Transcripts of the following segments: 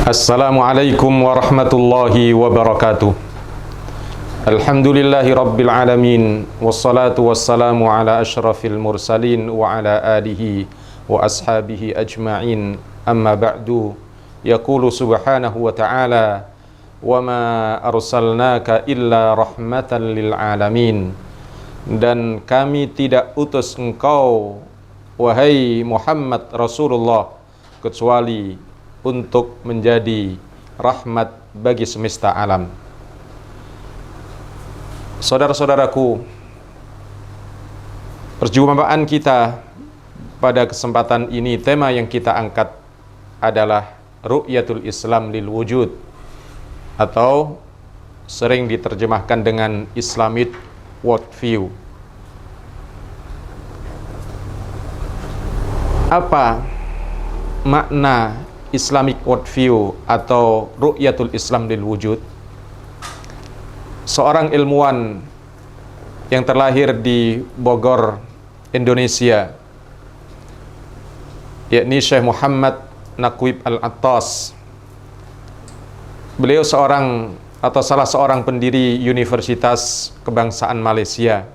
Assalamualaikum warahmatullahi wabarakatuh. Alhamdulillahi rabbil alamin. Wassalatu wassalamu ala ashrafil mursalin wa ala alihi wa ashabihi ajma'in. Amma ba'du. Yaqulu subhanahu wa ta'ala, wa ma arsalnaka illa rahmatan lil alamin. Dan kami tidak utus engkau, wahai Muhammad Rasulullah, kecuali untuk menjadi rahmat bagi semesta alam. Saudara-saudaraku, perjumpaan kita pada kesempatan ini, tema yang kita angkat adalah Ru'yatul Islam lil Wujud, atau sering diterjemahkan dengan Islamic Worldview. Apa makna Islamic Worldview atau Ru'yatul Islam lil Wujud? Seorang ilmuwan yang terlahir di Bogor, Indonesia, yakni Syekh Muhammad Naqib Al-Attas. Beliau salah seorang pendiri Universitas Kebangsaan Malaysia,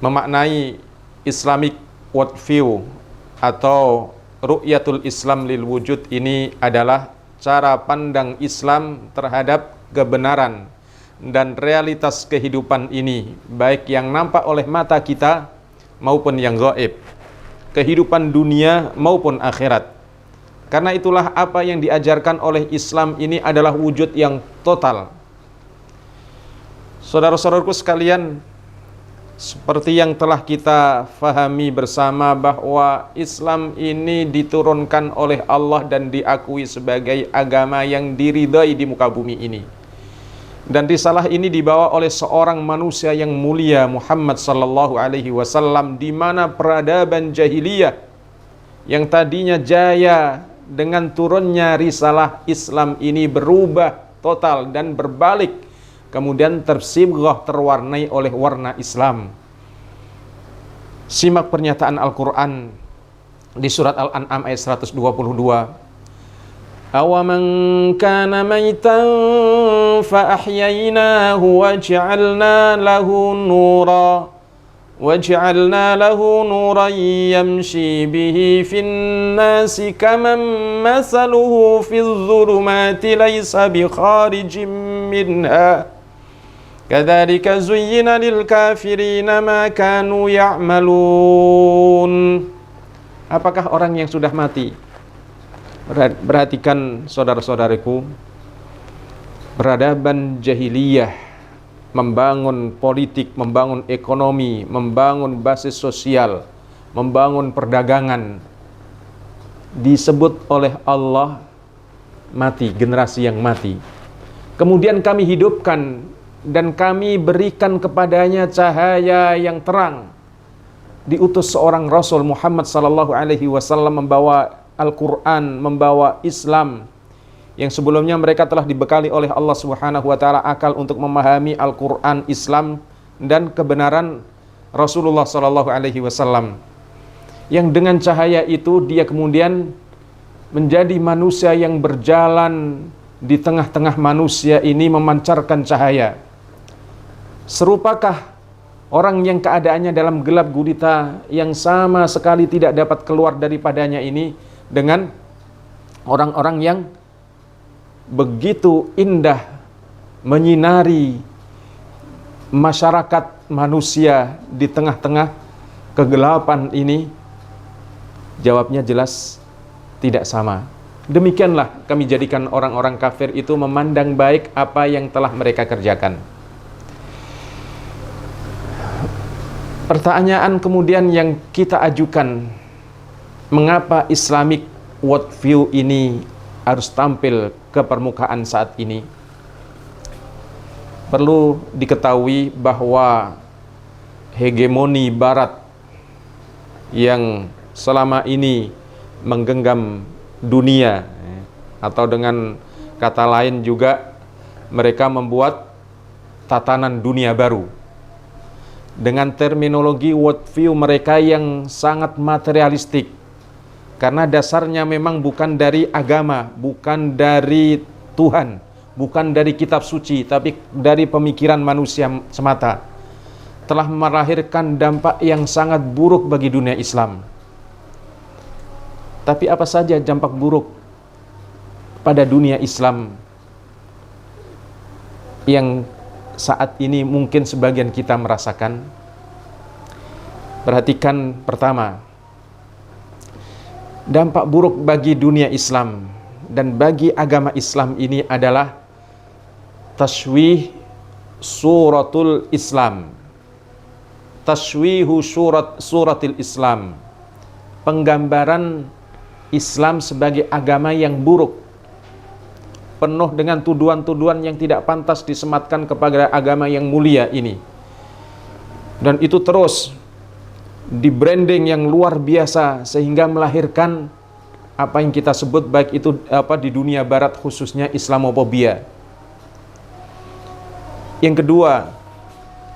memaknai Islamic Worldview atau Ru'yatul Islam lil Wujud ini adalah cara pandang Islam terhadap kebenaran dan realitas kehidupan ini, baik yang nampak oleh mata kita maupun yang gaib, kehidupan dunia maupun akhirat. Karena itulah apa yang diajarkan oleh Islam ini adalah wujud yang total. Saudara-saudaraku sekalian, seperti yang telah kita fahami bersama bahwa Islam ini diturunkan oleh Allah dan diakui sebagai agama yang diridhai di muka bumi ini. Dan risalah ini dibawa oleh seorang manusia yang mulia, Muhammad sallallahu alaihi wasallam, di mana peradaban jahiliyah yang tadinya jaya dengan turunnya risalah Islam ini berubah total dan berbalik, kemudian tersighah, terwarnai oleh warna Islam. Simak pernyataan Al-Quran di surat Al-An'am ayat 122. Awaman kana maitan fa ahyaynahu wa ja'alna lahu nuran yamshi bihi fin nasi kaman masaluhu fil dhulumati laysa bi kharijin minha kadzalika zuyyina lil kafirina ma kanu ya'malun. Apakah orang yang sudah mati? Perhatikan saudara-saudariku, peradaban jahiliyah membangun politik, membangun ekonomi, membangun basis sosial, membangun perdagangan, disebut oleh Allah mati, generasi yang mati. Kemudian kami hidupkan dan kami berikan kepadanya cahaya yang terang. Diutus seorang Rasul Muhammad sallallahu alaihi wasallam membawa Al-Quran, membawa Islam, yang sebelumnya mereka telah dibekali oleh Allah Subhanahu wa ta'ala akal untuk memahami Al-Quran, Islam, dan kebenaran Rasulullah sallallahu alaihi wasallam. Yang dengan cahaya itu dia kemudian menjadi manusia yang berjalan di tengah-tengah manusia ini memancarkan cahaya. Serupakah orang yang keadaannya dalam gelap gulita yang sama sekali tidak dapat keluar daripadanya ini dengan orang-orang yang begitu indah menyinari masyarakat manusia di tengah-tengah kegelapan ini? Jawabnya jelas tidak sama. Demikianlah kami jadikan orang-orang kafir itu memandang baik apa yang telah mereka kerjakan. Pertanyaan kemudian yang kita ajukan, mengapa Islamic Worldview ini harus tampil ke permukaan saat ini? Perlu diketahui bahwa hegemoni Barat yang selama ini menggenggam dunia, atau dengan kata lain juga mereka membuat tatanan dunia baru dengan terminologi worldview mereka yang sangat materialistik, Karena dasarnya memang bukan dari agama, bukan dari Tuhan, bukan dari kitab suci, tapi dari pemikiran manusia semata. Telah melahirkan dampak yang sangat buruk bagi dunia Islam. Tapi apa saja dampak buruk pada dunia Islam yang saat ini mungkin sebagian kita merasakan? Perhatikan pertama, dampak buruk bagi dunia Islam dan bagi agama Islam ini adalah tashwih suratul Islam. Tashwihu suratil Islam. Penggambaran Islam sebagai agama yang buruk, penuh dengan tuduhan-tuduhan yang tidak pantas disematkan kepada agama yang mulia ini. Dan itu terus di branding yang luar biasa sehingga melahirkan apa yang kita sebut baik itu di dunia barat khususnya Islamofobia. Yang kedua,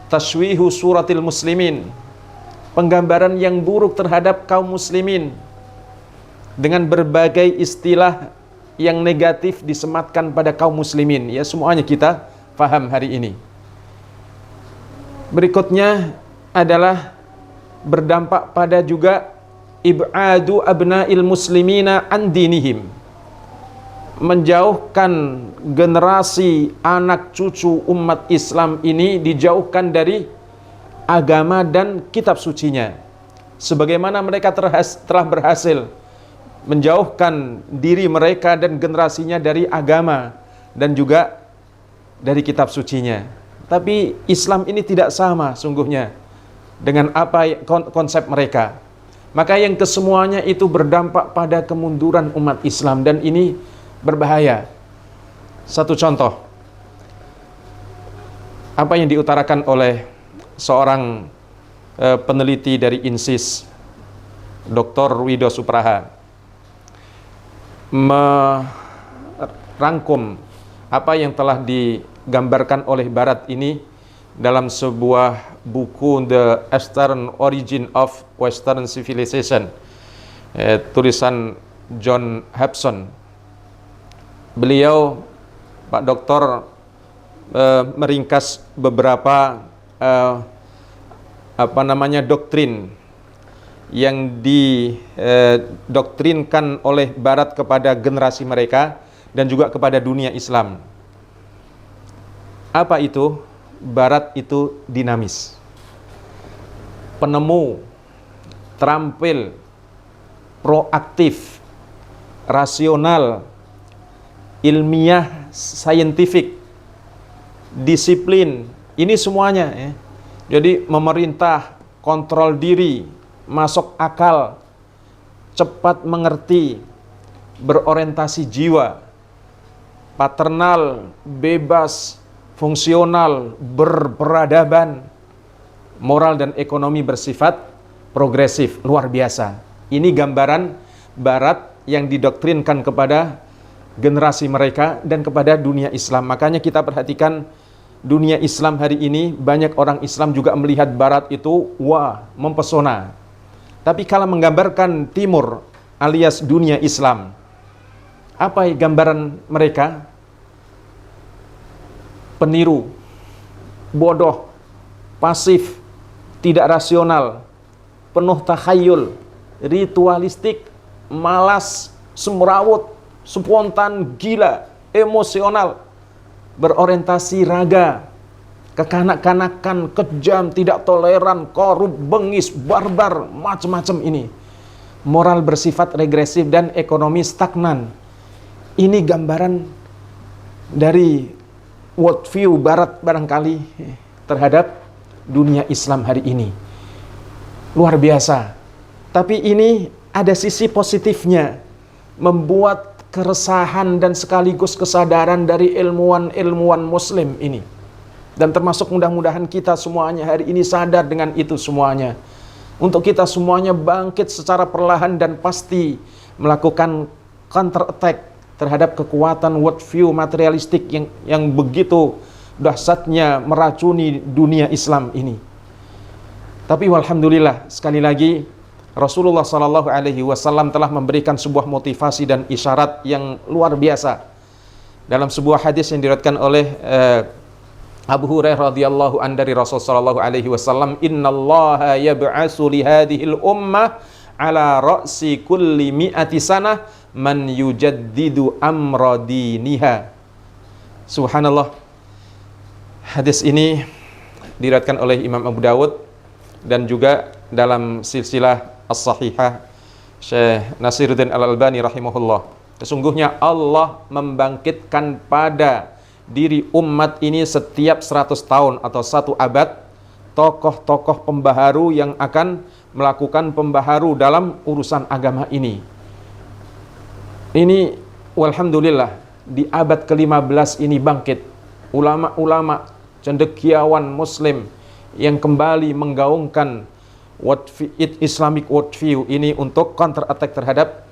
tashwihu suratil muslimin. Penggambaran yang buruk terhadap kaum muslimin dengan berbagai istilah yang negatif disematkan pada kaum muslimin. Ya, semuanya kita paham hari ini. Berikutnya adalah berdampak pada juga ib'adu abna'il muslimina an dinihim. Menjauhkan generasi anak cucu umat Islam ini dijauhkan dari agama dan kitab sucinya. Sebagaimana mereka telah berhasil menjauhkan diri mereka dan generasinya dari agama dan juga dari kitab sucinya. Tapi Islam ini tidak sama sungguhnya dengan apa konsep mereka. Maka yang kesemuanya itu berdampak pada kemunduran umat Islam dan ini berbahaya. Satu contoh, apa yang diutarakan oleh seorang peneliti dari INSIS, Dr. Wido Supraha, merangkum apa yang telah digambarkan oleh Barat ini dalam sebuah buku The Eastern Origin of Western Civilization, tulisan John Hobson. Beliau, Pak Doktor, meringkas beberapa doktrin yang didoktrinkan oleh Barat kepada generasi mereka dan juga kepada dunia Islam. Apa itu? Barat itu dinamis, penemu, terampil, proaktif, rasional, ilmiah, saintifik, disiplin. Ini semuanya ya. Jadi memerintah, kontrol diri, masuk akal, cepat mengerti, berorientasi jiwa, paternal, bebas, fungsional, berperadaban, moral dan ekonomi bersifat progresif, luar biasa. Ini gambaran Barat yang didoktrinkan kepada generasi mereka dan kepada dunia Islam. Makanya kita perhatikan dunia Islam hari ini, banyak orang Islam juga melihat Barat itu wah, mempesona. Tapi kalau menggambarkan Timur alias dunia Islam, apa gambaran mereka? Peniru, bodoh, pasif, tidak rasional, penuh takhayul, ritualistik, malas, semrawut, spontan, gila, emosional, berorientasi raga, kekanak-kanakan, kejam, tidak toleran, korup, bengis, barbar, macam-macam ini. Moral bersifat regresif dan ekonomi stagnan. Ini gambaran dari worldview Barat barangkali terhadap dunia Islam hari ini. Luar biasa. Tapi ini ada sisi positifnya, membuat keresahan dan sekaligus kesadaran dari ilmuwan-ilmuwan Muslim ini. Dan termasuk mudah-mudahan kita semuanya hari ini sadar dengan itu semuanya. Untuk kita semuanya bangkit secara perlahan dan pasti melakukan counter attack terhadap kekuatan worldview materialistik yang begitu dahsyatnya meracuni dunia Islam ini. Tapi walhamdulillah, sekali lagi Rasulullah Shallallahu Alaihi Wasallam telah memberikan sebuah motivasi dan isyarat yang luar biasa dalam sebuah hadis yang diriwayatkan oleh Abu Hurairah radhiyallahu an dari Rasul Shallallahu Alaihi Wasallam, Innallaha yab'atsu li hadhil ummah ala ra'si kulli mi'ati sanah man yujaddidu amra diniha. Subhanallah. Hadis ini diriwayatkan oleh Imam Abu Dawud dan juga dalam silsilah As-Sahihah Syekh Nasiruddin Al-Albani rahimahullah. Sesungguhnya Allah membangkitkan pada diri umat ini setiap 100 tahun atau 1 abad tokoh-tokoh pembaharu yang akan melakukan pembaharu dalam urusan agama ini. Ini walhamdulillah di abad ke-15 ini bangkit ulama-ulama cendekiawan muslim yang kembali menggaungkan Islamic worldview ini untuk counter attack terhadap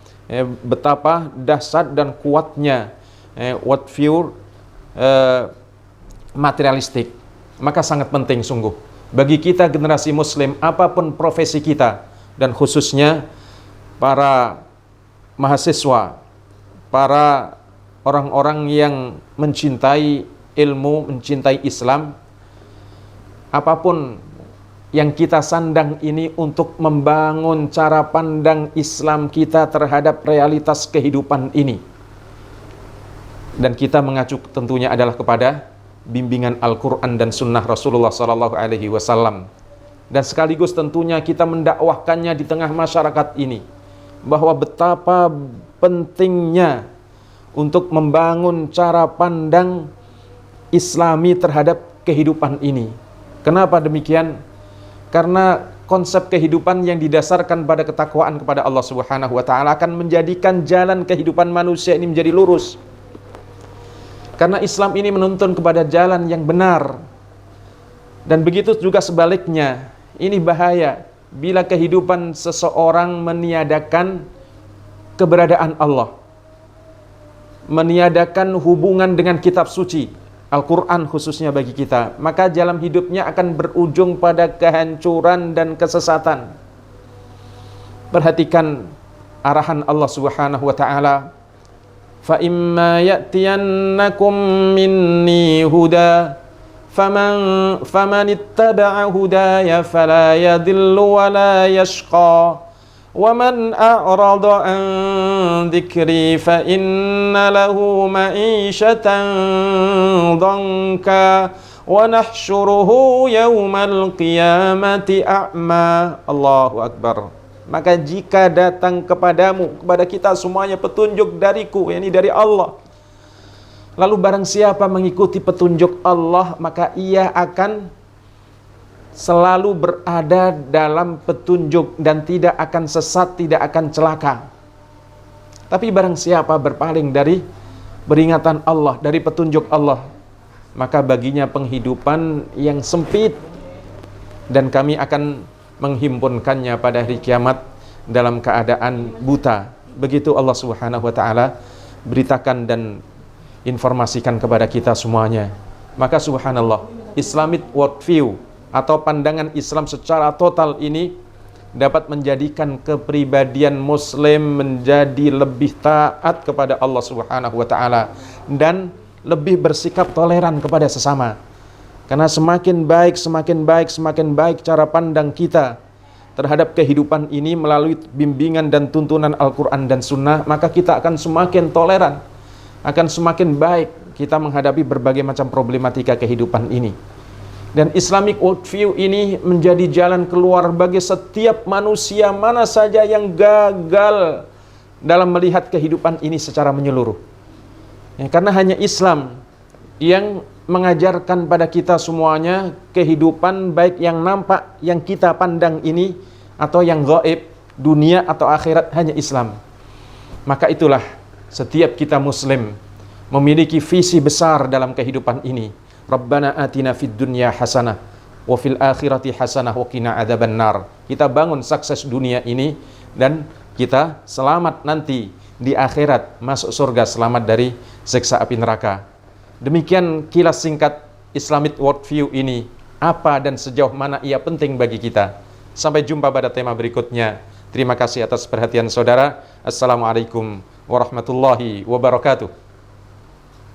betapa dahsyat dan kuatnya worldview materialistik. Maka sangat penting sungguh bagi kita generasi muslim, apapun profesi kita, dan khususnya para mahasiswa, para orang-orang yang mencintai ilmu, mencintai Islam, apapun yang kita sandang ini untuk membangun cara pandang Islam kita terhadap realitas kehidupan ini. Dan kita mengacu tentunya adalah kepada bimbingan Al-Quran dan Sunnah Rasulullah SAW. Dan sekaligus tentunya kita mendakwahkannya di tengah masyarakat ini, bahwa betapa pentingnya untuk membangun cara pandang Islami terhadap kehidupan ini. Kenapa demikian? Karena konsep kehidupan yang didasarkan pada ketakwaan kepada Allah Subhanahu wa taala akan menjadikan jalan kehidupan manusia ini menjadi lurus. Karena Islam ini menuntun kepada jalan yang benar. Dan begitu juga sebaliknya. Ini bahaya bila kehidupan seseorang meniadakan keberadaan Allah, meniadakan hubungan dengan kitab suci Al-Quran khususnya bagi kita, maka jalan hidupnya akan berujung pada kehancuran dan kesesatan. Perhatikan arahan Allah Subhanahu wa taala, fa imma ya'tiyannakum minni huda faman ittaba'a hudaya fala yadhillu wa la yashqa wa man a'rada an dhikri fa inna lahu ma'ishatan dhanka wa nahsyuruhu yawmal qiyamati a'ma. Allahu akbar. Maka jika datang kepadamu, kepada kita semuanya petunjuk dariku, yakni dari Allah, lalu barang siapa mengikuti petunjuk Allah, maka ia akan selalu berada dalam petunjuk dan tidak akan sesat, tidak akan celaka. Tapi barang siapa berpaling dari peringatan Allah, dari petunjuk Allah, maka baginya penghidupan yang sempit, dan kami akan menghimpunkannya pada hari kiamat dalam keadaan buta. Begitu Allah Subhanahu wa taala beritakan dan informasikan kepada kita semuanya. Maka subhanallah, Islamic worldview atau pandangan Islam secara total ini dapat menjadikan kepribadian muslim menjadi lebih taat kepada Allah Subhanahu wa taala dan lebih bersikap toleran kepada sesama. Karena semakin baik cara pandang kita terhadap kehidupan ini melalui bimbingan dan tuntunan Al-Quran dan Sunnah, maka kita akan semakin toleran, akan semakin baik kita menghadapi berbagai macam problematika kehidupan ini. Dan Islamic worldview ini menjadi jalan keluar bagi setiap manusia mana saja yang gagal dalam melihat kehidupan ini secara menyeluruh. Ya, karena hanya Islam yang mengajarkan pada kita semuanya kehidupan baik yang nampak, yang kita pandang ini, atau yang gaib, dunia atau akhirat, hanya Islam. Maka itulah setiap kita muslim memiliki visi besar dalam kehidupan ini. Rabbana atina fid dunya hasanah wa fil akhirati hasanah wa qina adzabannar. Kita bangun sukses dunia ini dan kita selamat nanti di akhirat, masuk surga, selamat dari siksa api neraka. Demikian kilas singkat Islamic worldview ini, apa dan sejauh mana ia penting bagi kita. Sampai jumpa pada tema berikutnya. Terima kasih atas perhatian saudara. Assalamualaikum warahmatullahi wabarakatuh.